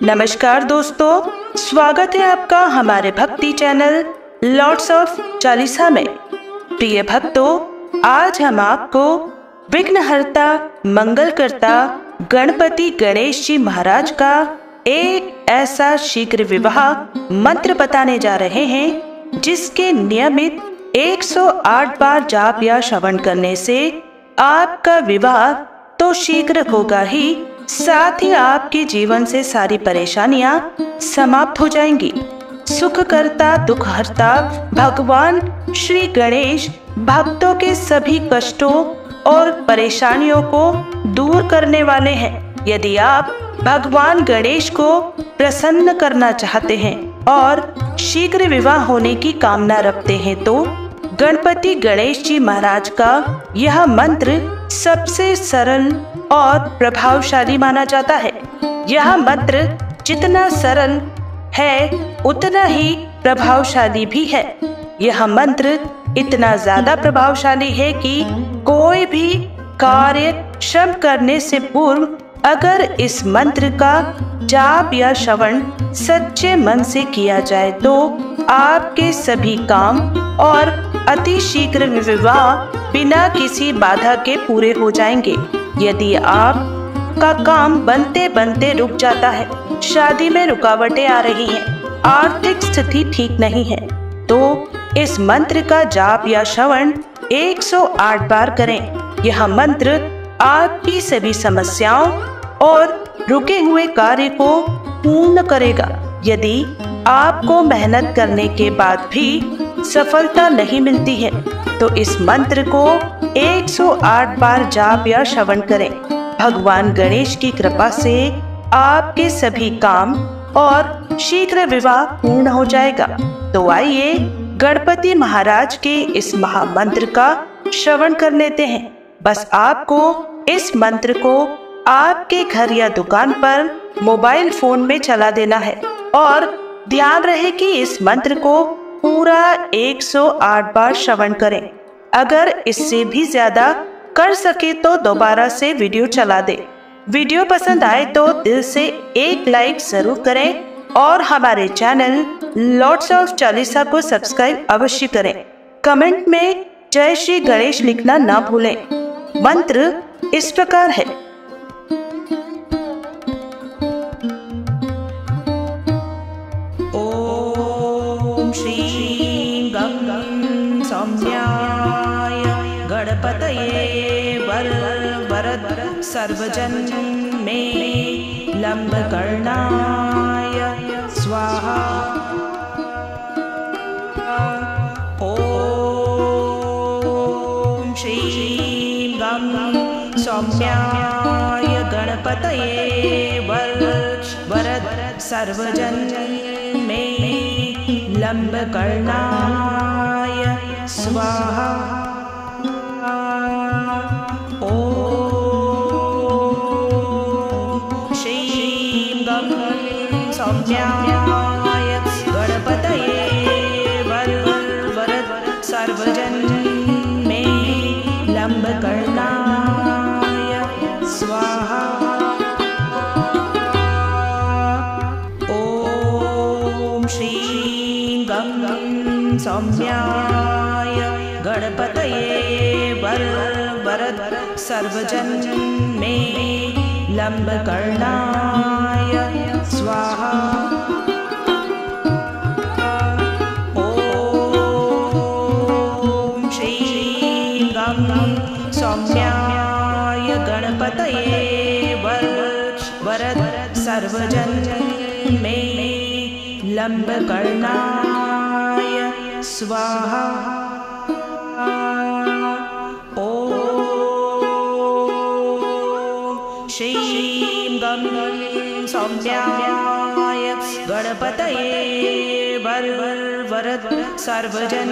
नमस्कार दोस्तों, स्वागत है आपका हमारे भक्ति चैनल लॉर्ड्स ऑफ चालीसा में। प्रिय भक्तों, आज हम आपको विघ्नहर्ता मंगलकर्ता गणपति गणेश जी महाराज का एक ऐसा शीघ्र विवाह मंत्र बताने जा रहे हैं जिसके नियमित 108 बार जाप या श्रवण करने से आपका विवाह तो शीघ्र होगा ही, साथ ही आपके जीवन से सारी परेशानियां समाप्त हो जाएंगी। सुखकर्ता दुखहर्ता भगवान श्री गणेश भक्तों के सभी कष्टों और परेशानियों को दूर करने वाले हैं। यदि आप भगवान गणेश को प्रसन्न करना चाहते हैं और शीघ्र विवाह होने की कामना रखते हैं तो गणपति गणेश जी महाराज का यह मंत्र सबसे सरल और प्रभावशाली माना जाता है। यह मंत्र जितना सरल है उतना ही प्रभावशाली भी है। यह मंत्र इतना ज्यादा प्रभावशाली है कि कोई भी कार्य श्रम करने से पूर्व अगर इस मंत्र का जाप या श्रवण सच्चे मन से किया जाए तो आपके सभी काम और अति शीघ्र विवाह बिना किसी बाधा के पूरे हो जाएंगे। यदि आप का काम बनते बनते रुक जाता है, शादी में रुकावटें आ रही हैं, आर्थिक स्थिति ठीक नहीं है, तो इस मंत्र का जाप या श्रवण 108 बार करें। यह मंत्र आपकी सभी समस्याओं और रुके हुए कार्य को पूर्ण करेगा। यदि आपको मेहनत करने के बाद भी सफलता नहीं मिलती है तो इस मंत्र को 108 बार जाप या श्रवण करें। भगवान गणेश की कृपा से आपके सभी काम और शीघ्र विवाह पूर्ण हो जाएगा। तो आइए गणपति महाराज के इस महामंत्र का श्रवण कर लेते हैं। बस आपको इस मंत्र को आपके घर या दुकान पर मोबाइल फोन में चला देना है और ध्यान रहे कि इस मंत्र को पूरा 108 बार श्रवण करें। अगर इससे भी ज्यादा कर सके तो दोबारा से वीडियो चला दे। वीडियो पसंद आए तो दिल से एक लाइक जरूर करें और हमारे चैनल लॉर्ड्स ऑफ चालीसा को सब्सक्राइब अवश्य करें। कमेंट में जय श्री गणेश लिखना ना भूलें। मंत्र इस प्रकार है। ओम श्री गं गं सौम्याय गणपतये वरद सर्वजन मे लंबकर्णाय स्वाहा। ओम श्री गं सौम्याय गणपतये वरद सर्वजन मे लंबकर्णाय स्वाहा। ओम श्री गं सौम्याय गणपतये वरद सर्वजन मे लंबकर्णाय स्वाहा। सौम्याय गणपतये वरद सर्वजन मे लंबकर्णाय स्वाहा। ओम श्री गं सौम्याय गणपतये वरद सर्वजन मे लंबकर्णाय स्वाहा। ओम श्री गं सौम्याय गणपतये वरद सर्वजन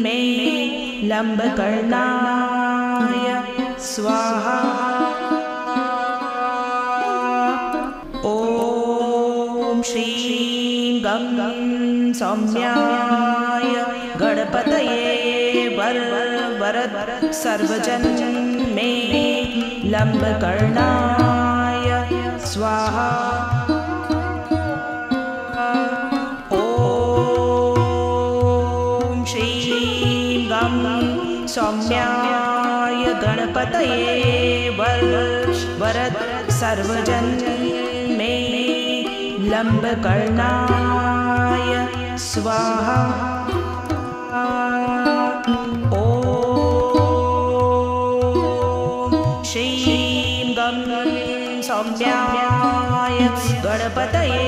मे लंबकर्णाय स्वाहा। ओम श्री गं सौम्याय गणपतये वरद सर्वजन मे लंबकर्णाय स्वाहा। सौम्याय गणपतये वरद सर्वजन मे लंबकर्णाय स्वाहा। ओम श्रीं गं सौम्याय गणपतये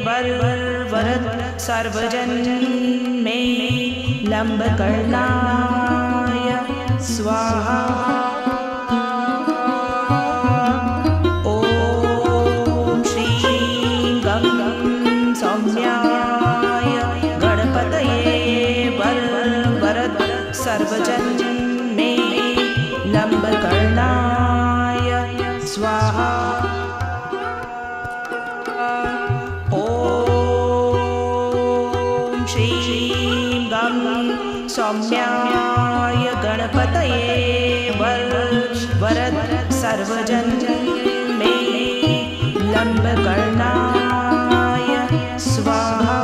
वरद सर्वजन मे लंबकर्णाय स्वाहा। ओम श्रीं गं सौम्याय गणपतये वरद सर्वजन मे लंबकर्णाय स्वाहा। ओम श्रीं गं सौम्याय गणपतये वरद सर्वजन मे लंबकर्णाय स्वाहा।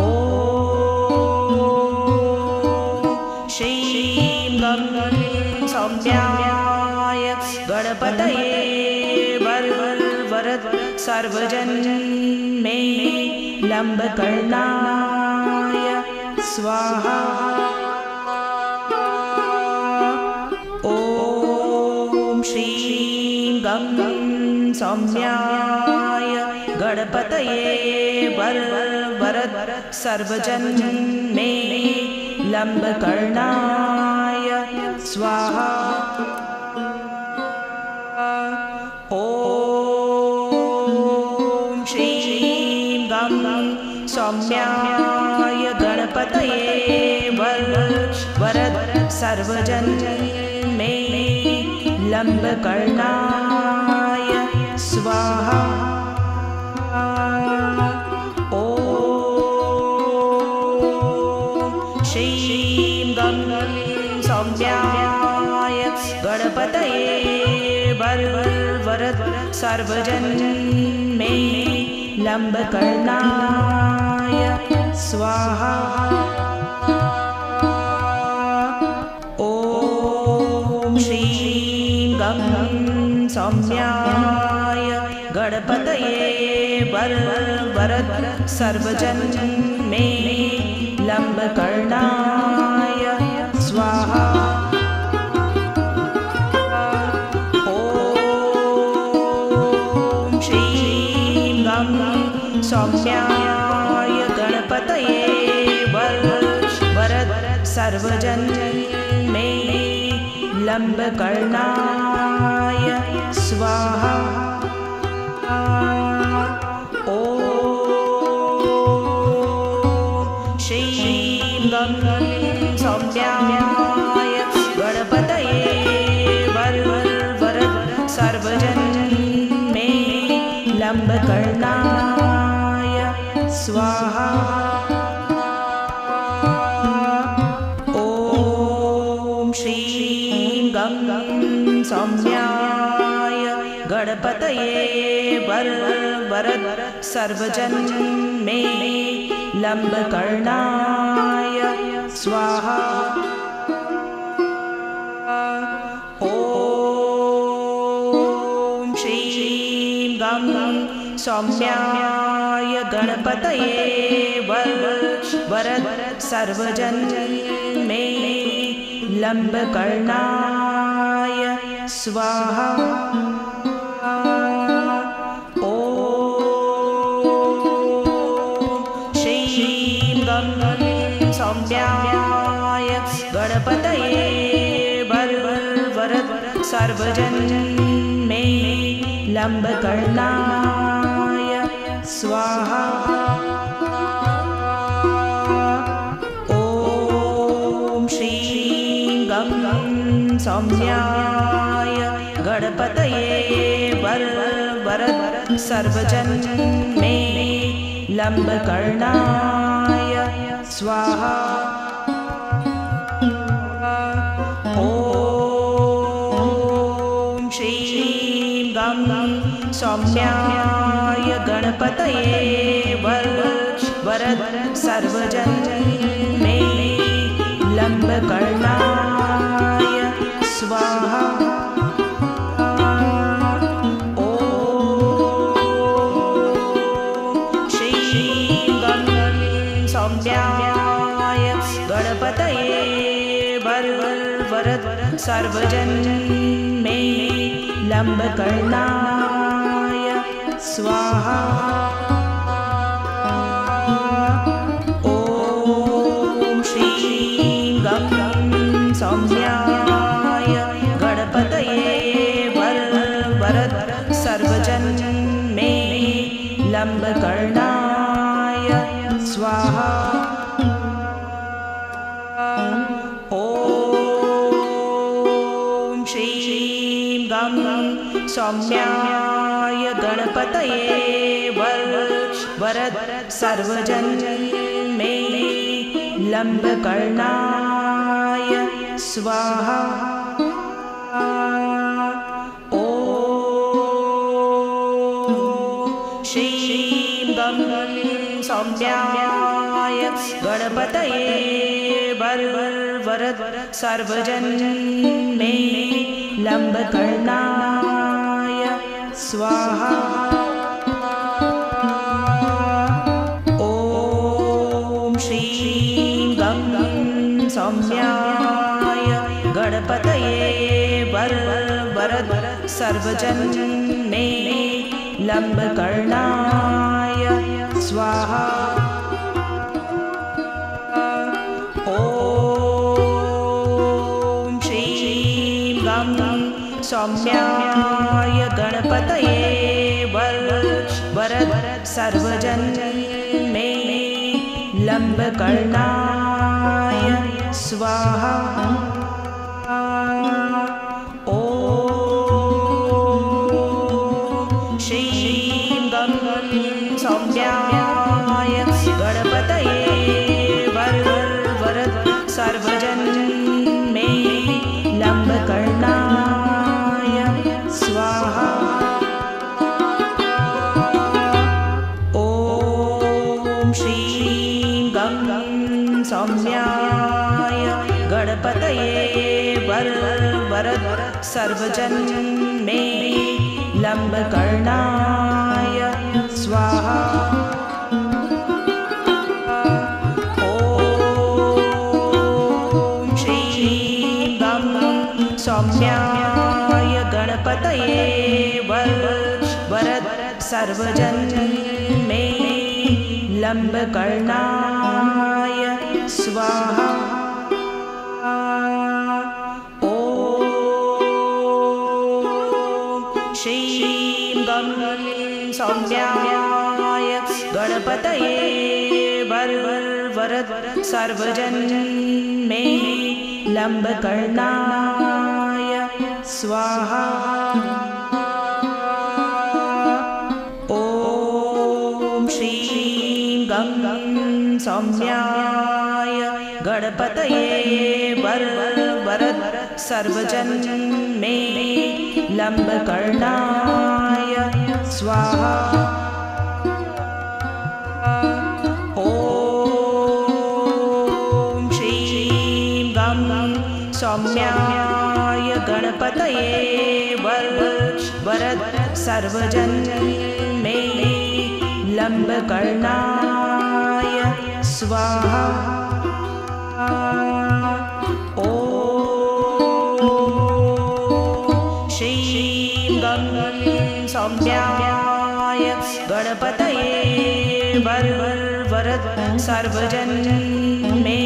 ओम श्रीं गं सौम्याय गणपतये वरद सर्वजन मे लंबकर्णाय स्वाहा। ओम श्रीं गं सौम्याय गणपतये वरद सर्वजन मे लंबकर्णाय स्वाहा। ओम श्रीं गं सौम्याय गणपतये वरद सर्वजन मे लंबकर्णाय स्वाहा। ओम श्रीं गं सौम्याय गणपतये वरद सर्वजन मे लंबकर्णाय स्वाहा। ओम श्रीं गं सौम्याय गणपतये वरद सर्वजन मे लंबकर्णाय स्वाहा। ओम श्रीं गं सौम्याय गणपतये वरद सर्वजन मे लंबकर्णाय स्वाहा। ओम श्रीं गं सौम्याय गणपतये वरद सर्वजन मे लंबकर्णाय स्वाहा। ओम श्रीं गं सौम्याय गणपतये वरद सर्वजन मे लंबकर्णाय स्वाहा। ओम श्रीं गं सौम्याय गणपतये वरद सर्वजन मे लंबकर्णाय स्वाहा। ओम श्रीं गं सौम्याय गणपतये वरद सर्वजन मे लंबकर्णाय स्वाहा। ओम श्रीं गं सौम्याय गणपतये वरद सर्वजन मे लंबकर्णाय स्वाहा। ओम श्रीं गं सौम्याय गणपतये वरद सर्वजन मे लम्बकर्णाय स्वाहा। सौम्याय गणपतये वरद सर्वजन मे लम्बकर्णाय स्वाहा। ॐ श्रीं गं सौम्याय गणपतये वरद सर्वजन मे लम्बकर्णाय स्वाहा। ॐ श्रीं गं सौम्याय गणपतये वरद सर्वजन मे लम्बकर्णाय स्वाहा। ॐ श्रीं गं सौम्याय गणपतये वरद सर्वजन मे लम्बकर्णाय स्वाहा। ॐ श्रीं गं सौम्याय गणपतये वरद सर्वजन मे लम्बकर्णाय स्वाहा। ॐ श्रीं गं सौम्याय गणपतये वरद सर्वजन मे लम्बकर्णाय स्वाहा। ॐ श्रीं गं सौम्याय गणपतये वरद सर्वजन मे लम्बकर्णाय स्वाहा। ॐ श्रीं गं सौम्याय गणपतये वरद सर्वजन मे लम्बकर्णाय स्वाहा। ॐ श्रीं गं सौम्याय गणपतये वरद सर्वजन मे लम्बकर्णाय स्वाहा। ॐ श्रीं गं सौम्याय गणपतये वरद सर्वजन मे लम्बकर्णाय स्वाहा। ॐ श्रीं गं सौम्याय गणपतये वरद सर्वजन मे लम्बकर्णाय स्वाहा। ॐ श्रीं गं सौम्याय गणपतये वरद सर्वजन मे लम्बकर्णाय स्वाहा। ॐ श्रीं गं सौम्याय गणपतये वरद सर्वजन मे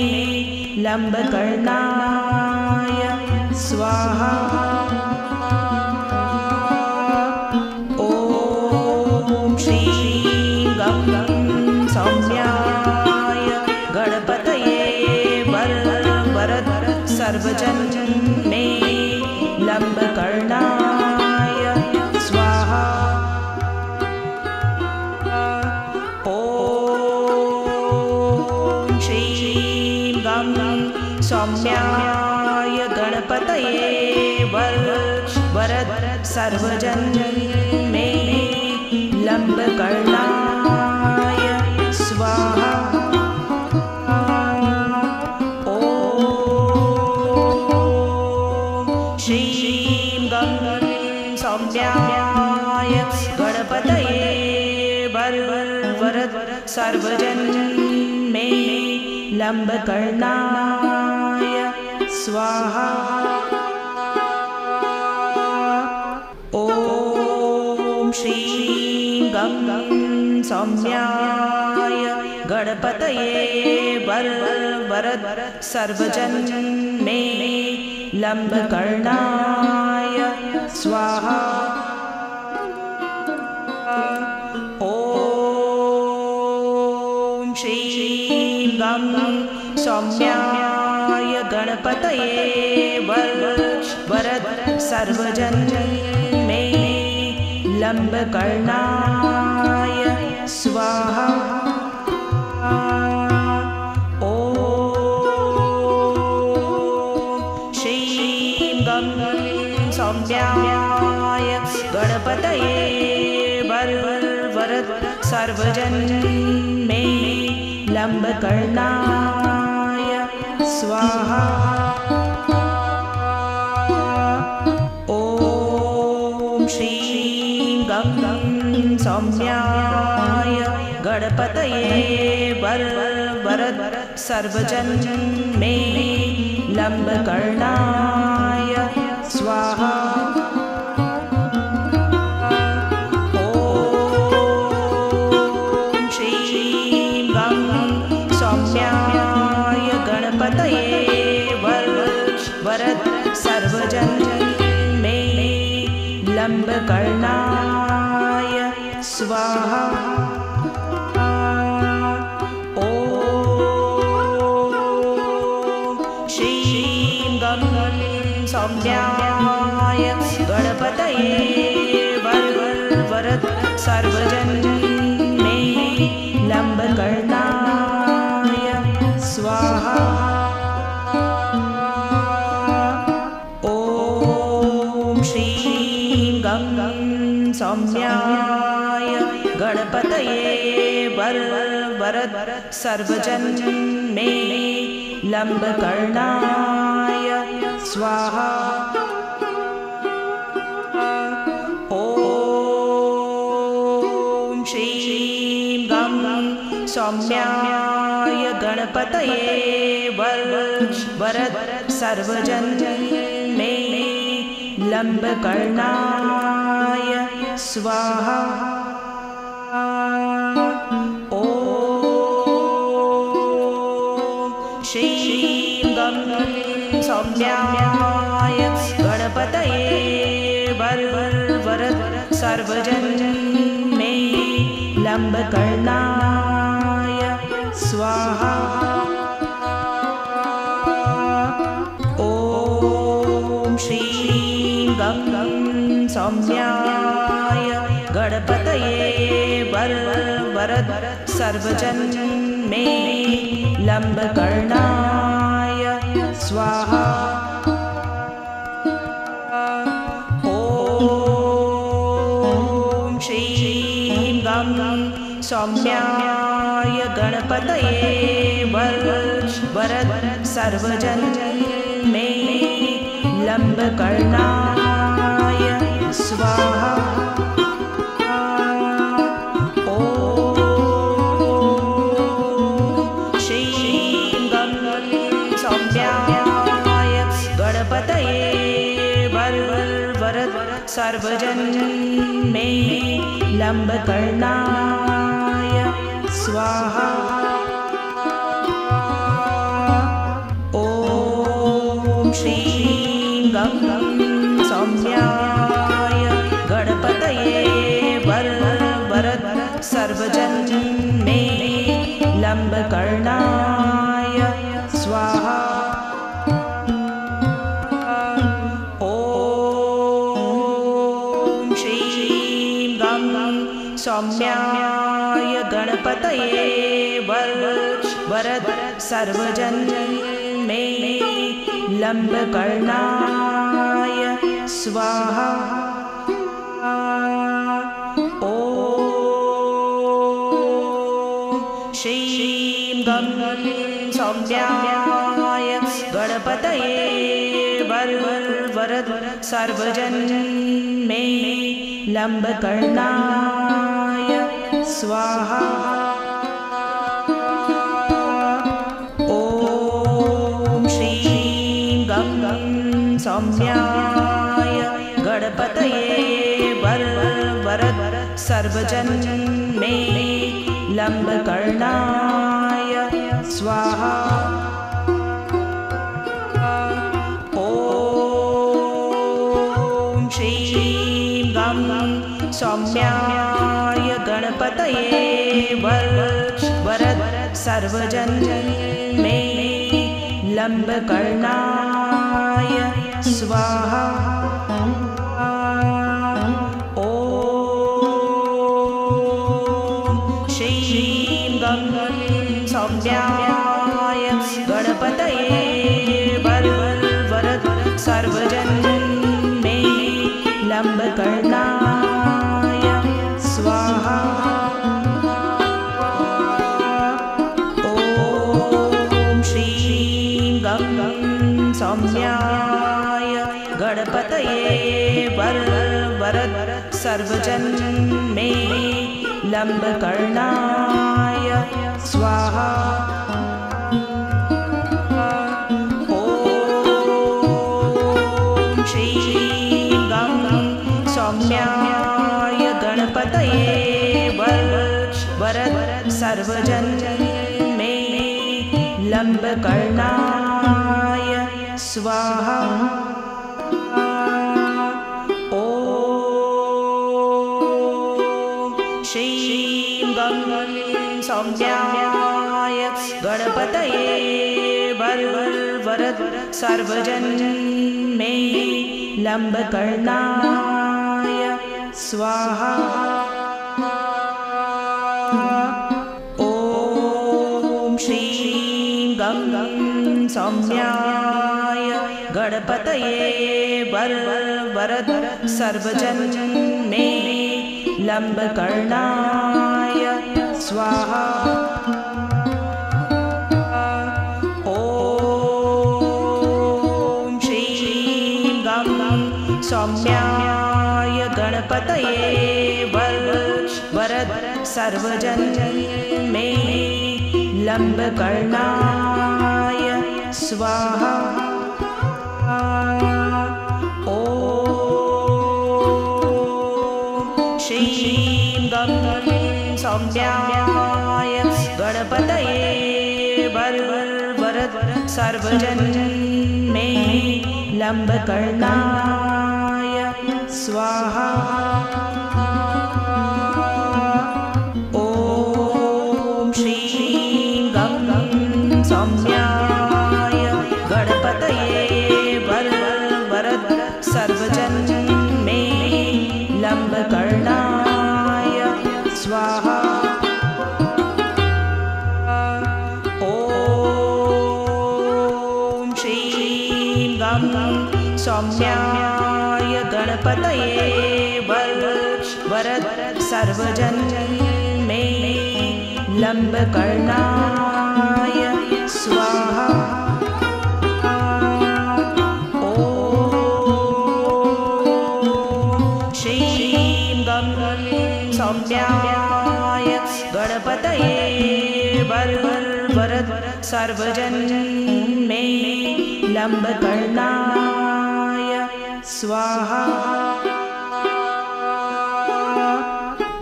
लम्बकर्णाय स्वाहा। ॐ श्रीं गं सौम्याय गणपतये वरद सर्वजन मे लम्बकर्णाय स्वाहा। ॐ श्रीं गं सौम्याय गणपतये वरद सर्वजन मे लम्बकर्णाय स्वाहा। ॐ सौम्याय गणपतये वरद सर्वजन मे लंबकर्णाय स्वाहा। ओम श्रीं गं सौम्याय गणपतये वरद सर्वजन मे लंबकर्णाय स्वाहा। ओम श्रीं गं सौम्याय गणपतये वरद सर्वजन मे लंबकर्णाय स्वाहा। सौम्याय गणपतये वरद सर्वजन मे लंबकर्णाय स्वाहा। ओम श्रीं गं सौम्याय गणपतये वरद सर्वजन मे लंबकर्णाय स्वाहा। ओम श्रीं गं सौम्याय गणपतये वरद सर्वजन मे लंबकर्णाय स्वाहा। ओम श्रीं गं सौम्याय गणपतये वरद सर्वजन मे लंबकर्णाय स्वाहा। ओम श्रीं गं सौम्याय गणपतये वरद सर्वजन मे लंबकर्णाय स्वाहा। ओम श्रीं गं सौम्याय गणपतये वरद सर्वजन मे लंबकर्णाय स्वाहा। ओम श्रीं गं सौम्याय गणपतये वरद सर्वजन मे लंबकर्णाय स्वाहा। ओम श्रीं गं सौम्याय गणपतये वरद सर्वजन मे लंबकर्णाय स्वाहा। ओम श्रीं गं सौम्याय गणपतये वरद सर्वजन मे लंबकर्णाय स्वाहा। ओम श्रीं गं सौम्याय गणपतये वरद सर्वजन मे लंबकर्णाय स्वाहा। ओम श्रीं गं सौम्याय गणपतये वरद सर्वजन मे लंबकर्णाय स्वाहा। ओम श्रीं गं सौम्याय गणपतये वरद सर्वजन मे लंबकर्णाय स्वाहा। ओम श्रीं गं सौम्याय गणपतये वर वरद सर्वजन मे लंबकर्णाय स्वाहा। ओम श्रीं गं सौम्याय गणपतये वर वरद सर्वजन मे लंबकर्णाय स्वाहा। ओम श्रीं गं सौम्याय गणपतये वर वरद सर्वजन मे लंबकर्णाय स्वाहा। सौम्याय गणपतये वर वरद सर्वजन मे लंबकर्णाय स्वाहा। ओम श्रीं गं सौम्याय गणपतये वर वरद सर्वजन मे लंबकर्णाय स्वाहा। ओम श्रीं गं सौम्याय गणपतये वर वरद सर्वजन मे लंबकर्णाय स्वाहा। श्रीं गं सौम्याय गणपतये वर वरद सर्वजन मे लंबकर्णाय स्वाहा। ओम श्रीं गं सौम्याय गणपतये वर वरद सर्वजन मे लंबकर्णाय स्वाहा। ओम श्रीं गं सौम्याय गणपतये वर वरद सर्वजन मे लंबकर्णाय स्वाहा। श्रीं गं सौम्याय गणपतये वर वरद सर्वजन मे लंबकर्णाय स्वाहा। ओम श्रीं गं सौम्याय गणपतये वर वरद सर्वजन मे लंबकर्णाय स्वाहा। ओम श्रीं गं सौम्याय गणपतये वर वरद सर्वजन मे लंबकर्णाय स्वाहा। सौम्याय गणपतये वर वरद सर्वजन मे लंबकर्णाय स्वाहा।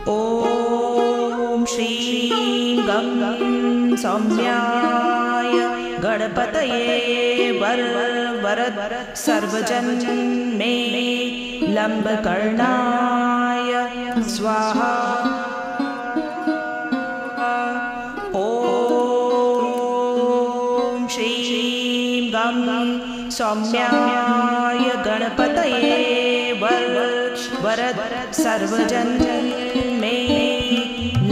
ओम श्रीं गं सौम्याय गणपतये वर वरद सर्वजन मे लंबकर्णाय स्वाहा। ओम श्रीं गं सौम्याय गणपतये वर वरद सर्वजन मे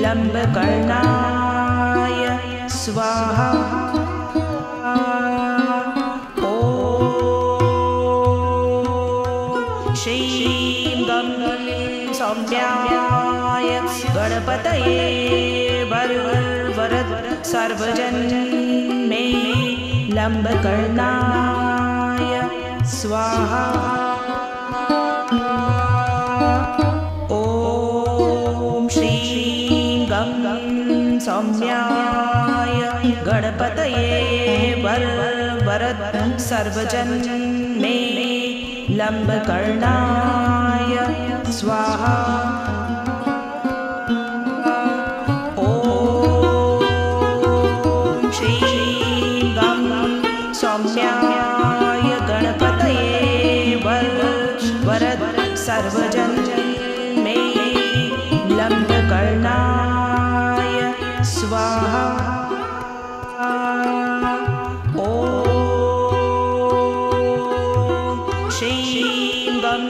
लंबकर्णाय स्वाहा। श्रीं गं सौम्याय गणपतये वर वरद सर्वजन मे लंबकर्णाय स्वाहा। ॐ श्रीं गं सौम्याय गणपतये वरद सर्वजन मे लंबकर्णाय स्वाहा। ॐ श्रीं गं सौम्याय गणपतये वरद सर्वजन मे लंबकर्णाय स्वाहा। ॐ श्रीं गं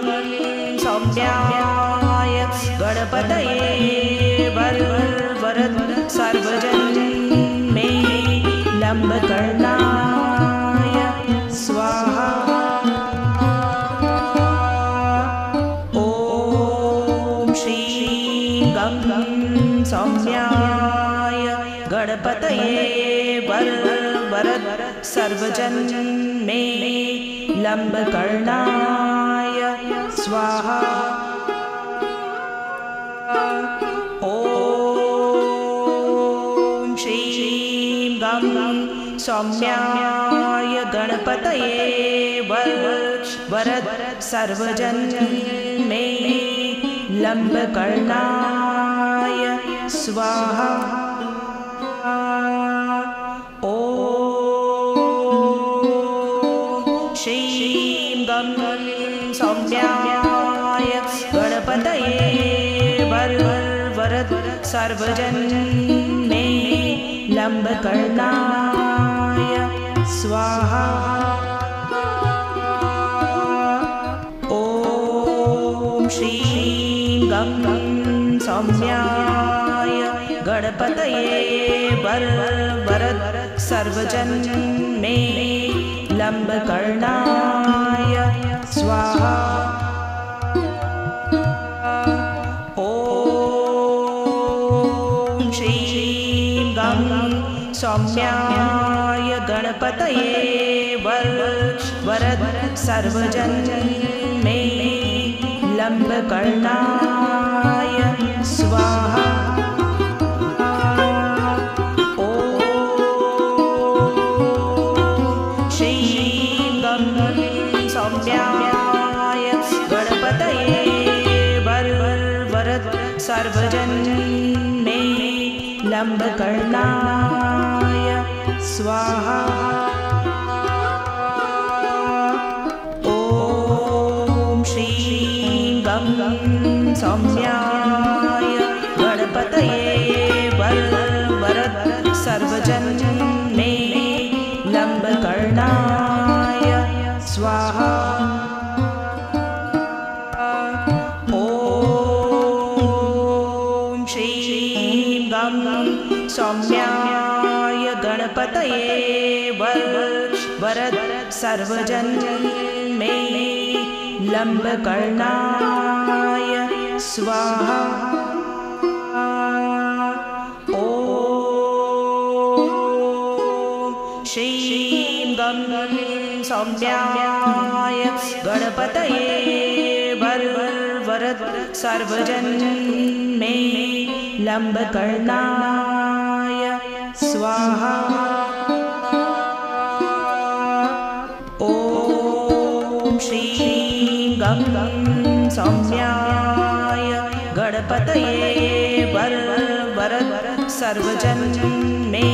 सौम्याय गणपतये वरद सर्वजन मे लंबकर्णाय स्वाहा। ॐ श्रीं गं सौम्याय गणपतये वरद सर्वजन मे लंबकर्णाय स्वाहा। ॐ श्रीं गं सौम्याय गणपतये वरद सर्वजन मे लंबकर्णाय स्वाहा। ॐ श्रीं गं सौम्याय गणपतये वरद सर्वजन मे लंबकर्णाय स्वाहा। ॐ श्रीं गं सौम्याय गणपतये वरद सर्वजन मे लंबकर्णाय स्वाहा। ॐ श्रीं गं सौम्याय गणपतये वरद सर्वजन मे लंबकर्णाय स्वाहा। ॐ श्रीं गं सौम्याय गणपतये वरद सर्वजन मे लंबकर्णाय स्वाहा। ॐ श्रीं गं सौम्याय गणपतये वरद सर्वजन मे लंबकर्णाय स्वाहा। ॐ श्रीं गं सौम्याय गणपतये वरद सर्वजन मे लंबकर्णाय स्वाहा। ॐ श्रीं गं सौम्याय गणपतये वरद सर्वजन मे लंबकर्णाय स्वाहा। ॐ श्रीं गं सौम्याय गणपतये वरद सर्वजन मे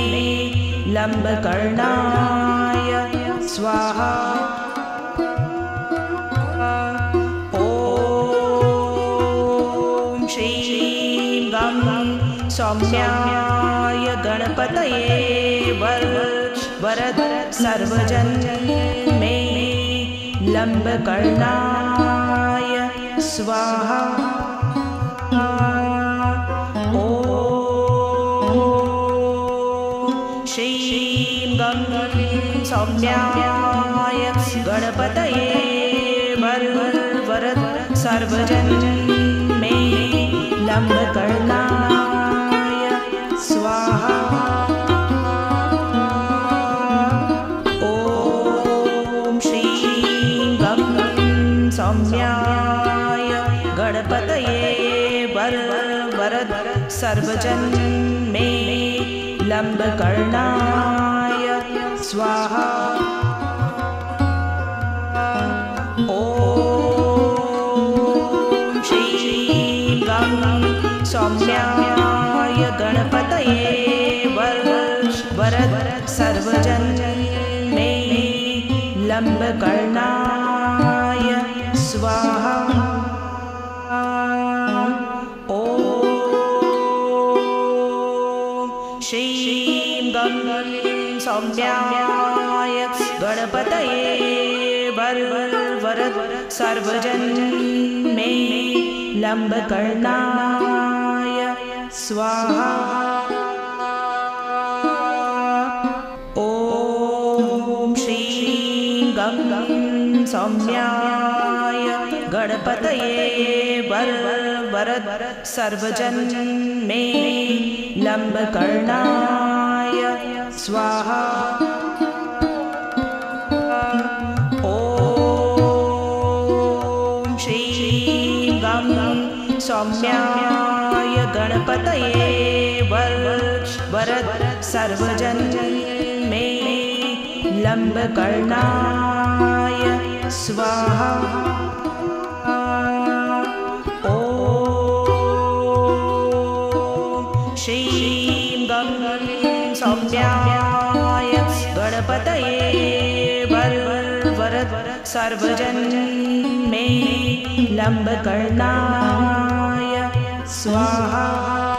लंबकर्णाय स्वाहा। ॐ श्रीं गं सौम्याय गणपतये वरद सर्वजन मे लंबकर्णाय स्वाहा। ॐ श्रीं गं सौम्याय गणपतये वरद सर्वजन मे लंबकर्णाय स्वाहा। ॐ श्रीं गं सौम्याय गणपतये वरद सर्वजन मे लंबकर्णाय स्वाहा। ओम श्रीं गं सौम्याय गणपतये वरद सर्वजन मे लंबकर्णाय स्वाहा। ओम श्रीं गं सौम्याय गणपतये वरद सर्वजन मे लंबकर्णाय स्वाहा। ओम श्रीं गं सौम्याय गणपतये वरद सर्वजन मे लंबकर्णाय स्वाहा। ओम श्रीं गं सौम्याय गणपतये वरद सर्वजन मे लंबकर्णाय स्वाहा। ओम श्रीं गं सौम्याय गणपतये वरद सर्वजन मे लंबकर्णाय स्वाहा।